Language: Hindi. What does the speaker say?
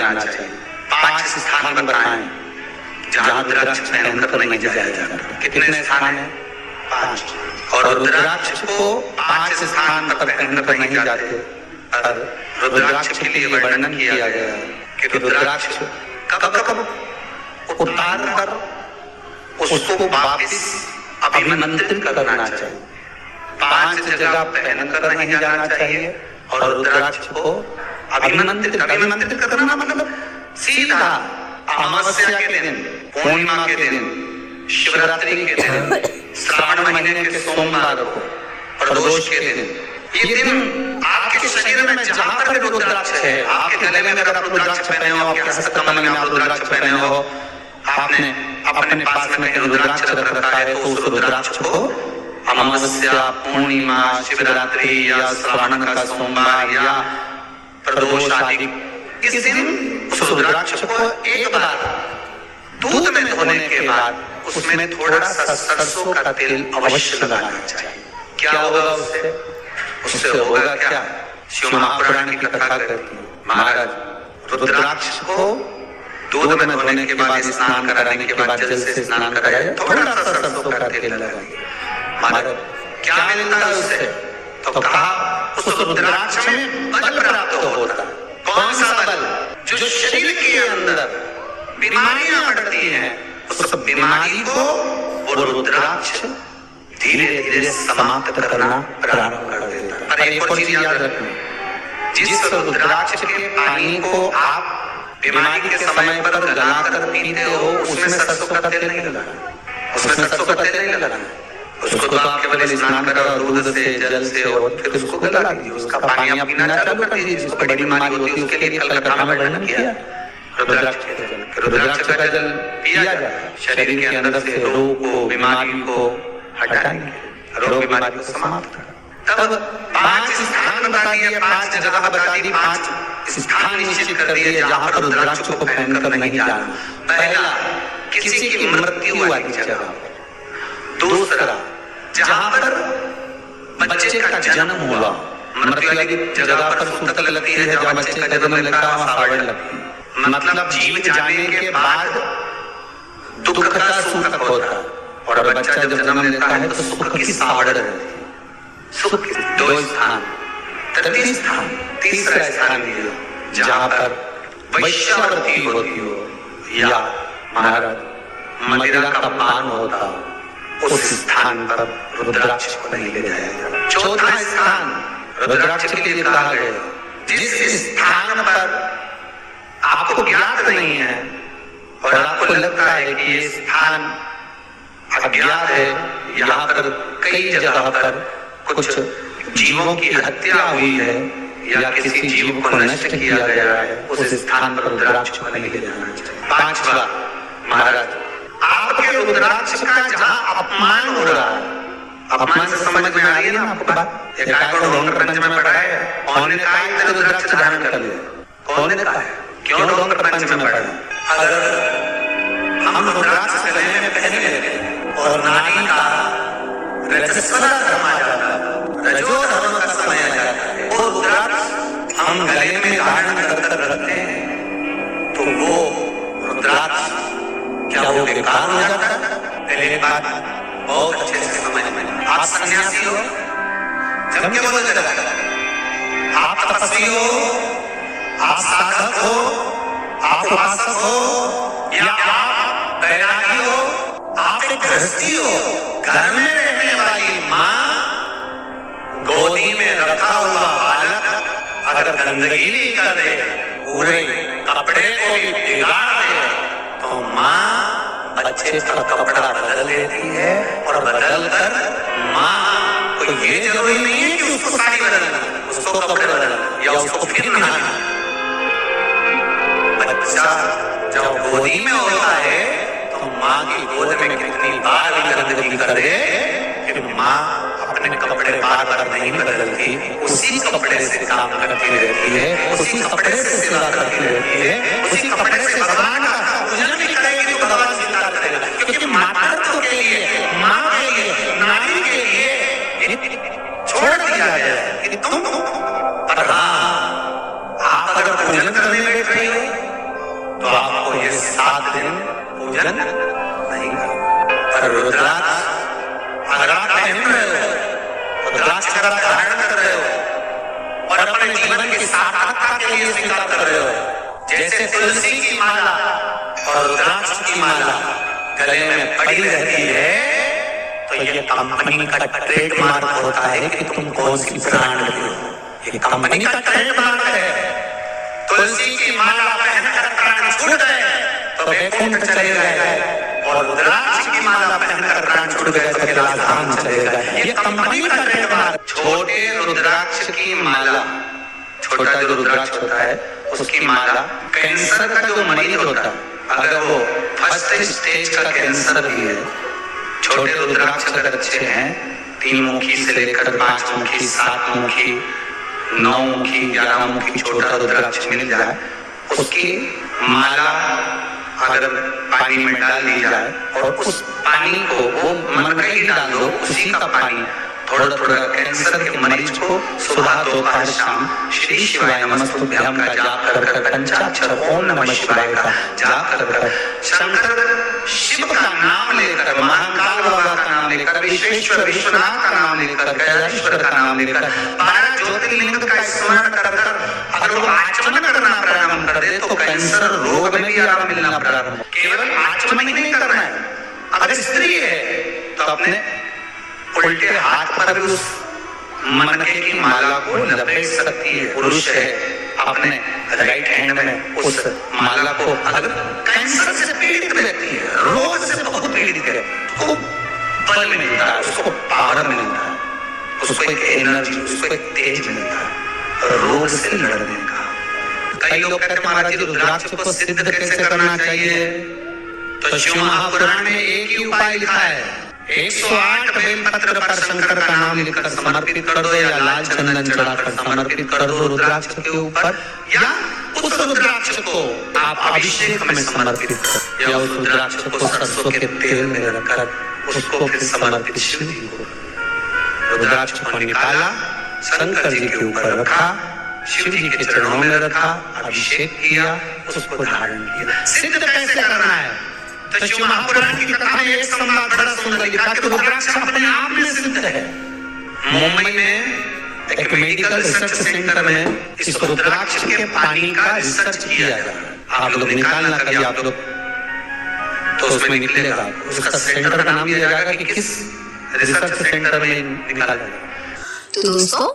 जाना चाहिए। 5 स्थान बताएं जहाँ रुद्राक्ष पहनकर नहीं जाया जाता। कितने स्थान है? 5। और रुद्राक्ष को 5 स्थान पर पहनकर नहीं जाते। और रुद्राक्ष के लिए वर्णन किया गया है कि रुद्राक्ष कब कब उतार कर उसको वापिस अभिमंत्रित करना चाहिए। 5 जगह पहनकर नहीं जाना चाहिए और रुद्राक्ष को अभिमंत्रित करना मतलब सीधा अमावस्या के दिन, पूर्णिमा के दिन, शिवरात्रि के दिन, श्रावण महीने के सोमवार को, प्रदोष के दिन, ये दिन आपके शरीर में जहां पर रुद्राक्ष है, आपके गले में अगर आप रुद्राक्ष पहने हो, आपके हस्तकमल में आप रुद्राक्ष पहने हो, आपने अपने पास में रुद्राक्ष रख रखा है, तो उस रुद्राक्ष को अमावस्या, पूर्णिमा, शिवरात्रि या श्रावण का सोमवार या प्रदोष आदि, इस दिन उस रुद्राक्ष को एक बार दूध में धोने के बाद उसमें थोड़ा सा सरसों का तेल अवश्य लगाना चाहिए। क्या होगा उससे? उससे होगा क्या? शिव महापुराण की कथा करती है, महाराज रुद्राक्ष को दूध में धोने के बाद, स्नान कराने के बाद, जल से स्नान कराया, थोड़ा सा सरसों का तेल लगाइए। महाराज क्या मिलता है उससे? तो कहा उस रुद्राक्ष में बल प्राप्त होता। कौन सा बल? जो शरीर के अंदर बीमारियां बढ़ती हैं, उस बीमारी को वो रुद्राक्ष धीरे धीरे समाप्त करना प्रारंभ कर देता है। पर एक और चीज याद रखना, जिस रुद्राक्ष के पानी को आप बीमारी के समय पर गलाकर पीते हो, उसमें सरसों का तेल नहीं लगाना, उसमें सरसों का तेल नहीं लगाना। उसको तो आप केवल स्नान करो दूध से, जल से, और फिर उसको गला दीजिए, उसका पानी आप पीना चालू कर दीजिए। जिसको बड़ी बीमारी होती है उसके लिए कल कथा में वर्णन किया रुद्राक्ष का जल पिया जाए, शरीर के अंदर से रोग को, बीमारी को हटाएंगे, रोग बीमारी को समाप्त कर। तब 5 स्थान बता दिए, 5 जगह बता दी, 5 स्थान निश्चित कर दिए जहाँ पर रुद्राक्ष को पहनकर नहीं जाना। पहला, किसी की मृत्यु वाली जगह। दूसरा, जहाँ पर बच्चे का जन्म हुआ, मृत्यु वाली जगह पर सूतक लगती है, जहाँ बच्चे का जन्म लगता है वहाँ सावड़ लगती है। मतलब जीव जाने के बाद दुख का सूतक होता है, और बच्चा जब जन्म लेता है तो सुख की सावड़ रहती है। सुख 2 स्थान। तृतीय स्थान, तीसरा स्थान जहाँ पर वैश्यावृत्ति होती हो या महाराज मदिरा का पान होता, उस स्थान पर रुद्राक्ष को नहीं ले जाया जाता। चौथा स्थान रुद्राक्ष के लिए कहा गया, जिस स्थान पर आपको ज्ञात नहीं है और आपको लगता है कि ये स्थान अज्ञात है, यहाँ पर कई जगह पर कुछ जीवों की हत्या हुई है या किसी जीव को नष्ट किया गया है, उस स्थान पर रुद्राक्ष को नहीं ले जाना चाहिए। 5वां, महाराज आपके रुद्राक्ष का जहाँ अपमान हो रहा है, अपमान से समझ में आ रही है ना आपको बात? एकाएक ढोंग प्रपंच में पढ़ा है, कौन ने कहा है रुद्राक्ष धारण कर लिया? कौन ने कहा है? क्यों ढोंग प्रपंच में पढ़ा? अगर हम रुद्राक्ष गले में पहन लेते और नारी का रजस्वला धर्म आ जाता, रजो धर्म का समय आ जाता है, वो रुद्राक्ष हम गले में धारण कर रखते हैं, तो वो रुद्राक्ष क्या वो बेकार हो जाता है? पहले बात बहुत अच्छे से समझ में। आप सन्यासी हो, जब क्या बोलते जाता, आप तपस्वी हो, आप साधक हो, आप उपासक हो, या आप बैरागी हो, आप एक गृहस्थी हो, घर में रहने वाली माँ, गोदी में रखा हुआ बालक अगर गंदगी नहीं कर दे, पूरे कपड़े को भी बिगाड़ दे, तो माँ बच्चे का कपड़ा बदल देती है, और बदल कर माँ को ये जरूरी नहीं है कि उसको साड़ी बदलना, उसको कपड़े बदलना या उसको फिर नहाना। बच्चा जब गोदी में होता है तो माँ की गोद में कितनी बार गंदगी कर दे, फिर माँ अपने कपड़े बार बार नहीं बदलती, उसी कपड़े से काम करती रहती है, उसी कपड़े से सेवा करती रहती है, उसी कपड़े से भगवान का पूजन भी करेगी तो भगवान स्वीकार करेगा। क्योंकि मातृत्व के लिए, माँ के लिए, नारी के लिए छोड़ दिया गया है कि तुम, पर हाँ, आप अगर पूजन करने बैठ रही हो 7 दिन पूजन नहीं करो। पर रुद्राक्ष अगर आप पहन रहे हो, रुद्राक्ष अगर आप धारण कर रहे हो और अपने जीवन की सार्थकता के लिए स्वीकार कर रहे हो, जैसे तुलसी की माला और रुद्राक्ष की माला गले में पड़ी रहती है, तो ये कंपनी का ट्रेडमार्क होता है कि तुम कौन सी ब्रांड हो। ये कंपनी का ट्रेडमार्क है। तुलसी की माला पहनकर प्राण छूट गए तो वैकुंठ चले गए, और रुद्राक्ष की माला पहनकर प्राण छूट गए तो कैलाश चले गए। ये कंपनी का ट्रेडमार्क। छोटे रुद्राक्ष की माला, छोटा जो रुद्राक्ष होता है उसकी माला, कैंसर का जो मरीज होता है, अगर वो फर्स्ट स्टेज का कैंसर भी है, छोटे रुद्राक्ष अगर अच्छे हैं, 3 मुखी से लेकर 5 मुखी, 7 मुखी, 9 मुखी, 11 मुखी छोटा रुद्राक्ष मिल जाए, उसकी माला अगर पानी में डाल दी जाए और उस पानी को वो मन में ही डाल दो, उसी का पानी थोड़ा थोड़ा कैंसर के मरीज को सुबह दोपहर शाम श्री शिवाय नमस्तुभ्यं का जाप कर कर, पंचाक्षर ओम नमः शिवाय का जाप कर कर, शंकर शिव का नाम लेकर, महाकाल बाबा का नाम लेकर, विश्वेश्वर विश्वनाथ का नाम लेकर, कैलाशेश्वर का नाम लेकर, 12 ज्योतिर्लिंग का स्मरण कर कर अगर वो आचमन करना प्रारंभ कर दे तो कैंसर रोग में भी आराम मिलना प्रारंभ हो। केवल आचमन ही नहीं करना है। अगर स्त्री है तो अपने उल्टे हाथ पर भी उस मनके की माला को लपेट सकती है। पुरुष है अपने राइट हैंड में उस माला को, अगर कैंसर से पीड़ित व्यक्ति है, रोग से बहुत पीड़ित है, उसको बल मिलता है, उसको पावर मिलता है, उसको एक एनर्जी, उसको एक तेज मिलता है रोग से लड़ने का। कई लोग कहते हैं महाराज जी रुद्राक्ष को सिद्ध कैसे करना चाहिए? तो शिव महापुराण में एक ही उपाय लिखा है, 108 बेलपत्र पर शंकर का नाम लिखकर समर्पित कर दो, या लाल चंदन चढ़ाकर समर्पित कर दो रुद्राक्ष के ऊपर, या उस रुद्राक्ष को आप अभिषेक में समर्पित करो, या उस रुद्राक्ष को सरसों के तेल में रखकर उसको फिर समर्पित शिव जी को। रुद्राक्ष को निकाला, शंकर जी के ऊपर रखा, शिव जी के चरणों में रखा, अभिषेक किया, उसको धारण किया। सिद्ध कैसे करना है? तो शिव महापुराण की कथा में एक संवाद बड़ा सुंदर लिखा कि रुद्राक्ष अपने आप में सिद्ध है। मुंबई में एक मेडिकल रिसर्च सेंटर में इस रुद्राक्ष के पानी का रिसर्च किया जा रहा है। आप लोग निकालना कभी आप लोग तो उसमें निकलेगा, उसका सेंटर का नाम दिया जाएगा कि किस रिसर्च सेंटर में निकाला जाएगा। तो दोस्तों